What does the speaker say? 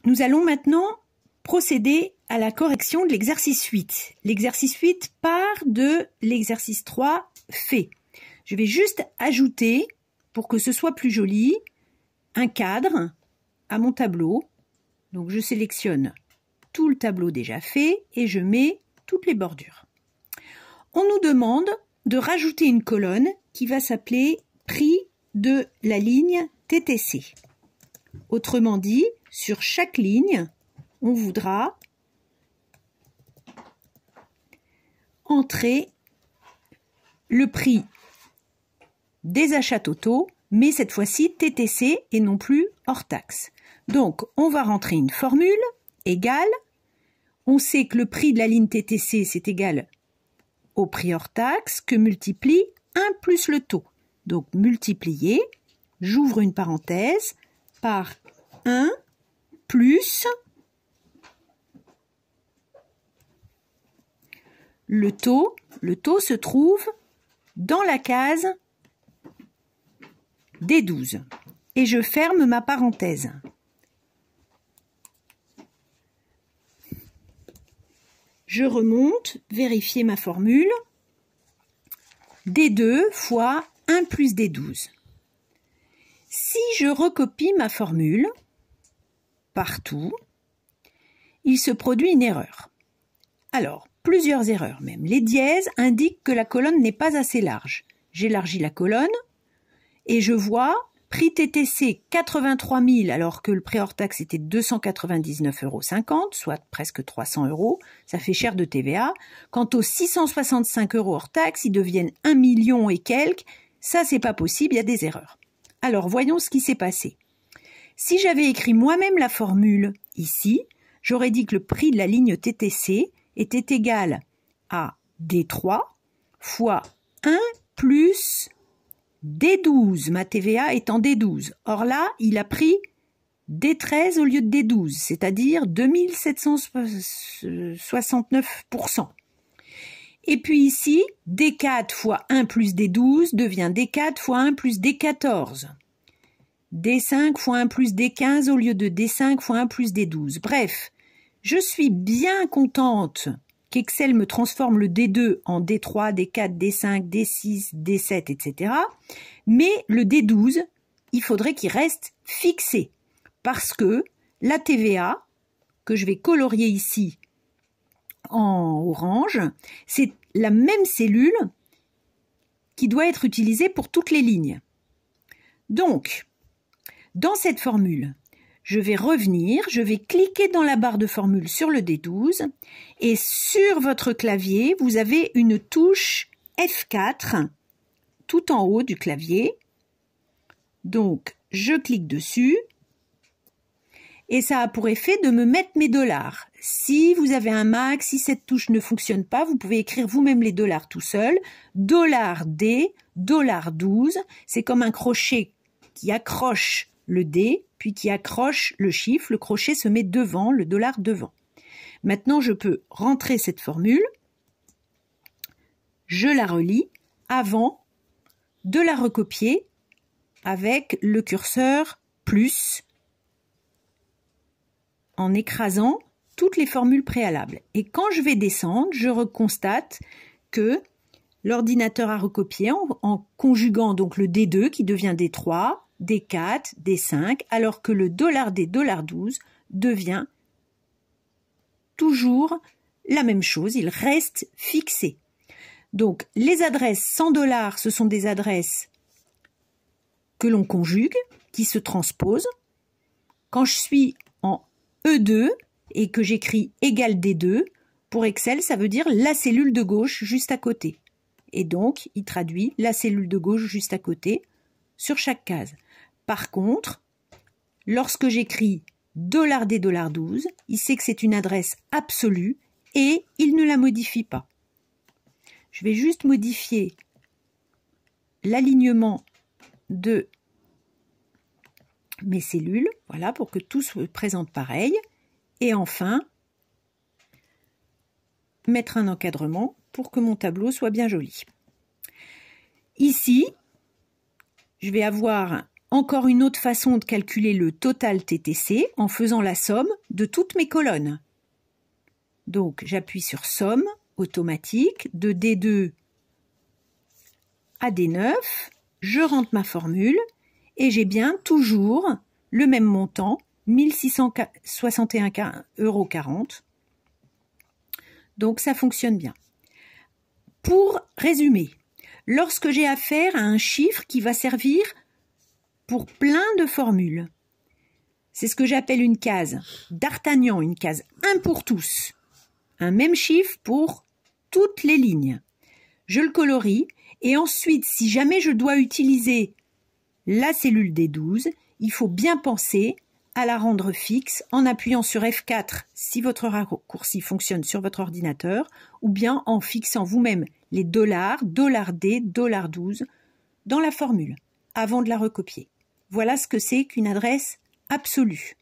Nous allons maintenant procéder à la correction de l'exercice 8. L'exercice 8 part de l'exercice 3 fait. Je vais juste ajouter, pour que ce soit plus joli, un cadre à mon tableau. Donc je sélectionne tout le tableau déjà fait et je mets toutes les bordures. On nous demande de rajouter une colonne qui va s'appeler prix de la ligne TTC. Autrement dit, sur chaque ligne, on voudra entrer le prix des achats totaux, mais cette fois-ci TTC et non plus hors taxe. Donc, on va rentrer une formule égale, on sait que le prix de la ligne TTC, c'est égal au prix hors taxe que multiplie 1 plus le taux. Donc, multiplier, j'ouvre une parenthèse, par 1 plus le taux. Le taux se trouve dans la case D12. Et je ferme ma parenthèse. Je remonte, vérifier ma formule. D2 fois 1 plus D12. Si je recopie ma formule partout, il se produit une erreur. Alors, plusieurs erreurs même. Les dièses indiquent que la colonne n'est pas assez large. J'élargis la colonne et je vois prix TTC 83 000 alors que le prix hors taxe était 299,50 €, soit presque 300 €. Ça fait cher de TVA. Quant aux 665 € hors taxe, ils deviennent 1 million et quelques. Ça, c'est pas possible, il y a des erreurs. Alors, voyons ce qui s'est passé. Si j'avais écrit moi-même la formule ici, j'aurais dit que le prix de la ligne TTC était égal à D3 fois 1 plus D12. Ma TVA est en D12. Or là, il a pris D13 au lieu de D12, c'est-à-dire 2769%. Et puis ici, D4 fois 1 plus D12 devient D4 fois 1 plus D14. D5 fois 1 plus D15 au lieu de D5 fois 1 plus D12. Bref, je suis bien contente qu'Excel me transforme le D2 en D3, D4, D5, D6, D7, etc. Mais le D12, il faudrait qu'il reste fixé parce que la TVA, que je vais colorier ici en orange, c'est la même cellule qui doit être utilisée pour toutes les lignes. Donc, dans cette formule, je vais revenir, je vais cliquer dans la barre de formule sur le D12 et sur votre clavier, vous avez une touche F4 tout en haut du clavier. Donc, je clique dessus et ça a pour effet de me mettre mes dollars. Si vous avez un Mac, si cette touche ne fonctionne pas, vous pouvez écrire vous-même les dollars tout seul. $D, $12, c'est comme un crochet qui accroche le D, puis qui accroche le chiffre. Le crochet se met devant, le dollar devant. Maintenant, je peux rentrer cette formule. Je la relis avant de la recopier avec le curseur plus en écrasant toutes les formules préalables. Et quand je vais descendre, je constate que l'ordinateur a recopié en conjuguant donc le D2 qui devient D3, D4, D5, alors que le $D, $12 devient toujours la même chose, il reste fixé. Donc les adresses 100 $, ce sont des adresses que l'on conjugue, qui se transposent. Quand je suis en E2 et que j'écris égal D2, pour Excel, ça veut dire la cellule de gauche juste à côté. Et donc, il traduit la cellule de gauche juste à côté sur chaque case. Par contre, lorsque j'écris $D, $12, il sait que c'est une adresse absolue et il ne la modifie pas. Je vais juste modifier l'alignement de mes cellules, voilà, pour que tout se présente pareil. Et enfin, mettre un encadrement pour que mon tableau soit bien joli. Ici, je vais avoir encore une autre façon de calculer le total TTC en faisant la somme de toutes mes colonnes. Donc, j'appuie sur somme automatique de D2 à D9, je rentre ma formule et j'ai bien toujours le même montant, 1661,40 €. Donc, ça fonctionne bien. Pour résumer, lorsque j'ai affaire à un chiffre qui va servir pour plein de formules, c'est ce que j'appelle une case d'Artagnan, une case 1 pour tous, un même chiffre pour toutes les lignes. Je le colorie et ensuite, si jamais je dois utiliser la cellule des 12, il faut bien penser à la rendre fixe en appuyant sur F4 si votre raccourci fonctionne sur votre ordinateur ou bien en fixant vous-même les $, $D, $12 dans la formule avant de la recopier. Voilà ce que c'est qu'une adresse absolue.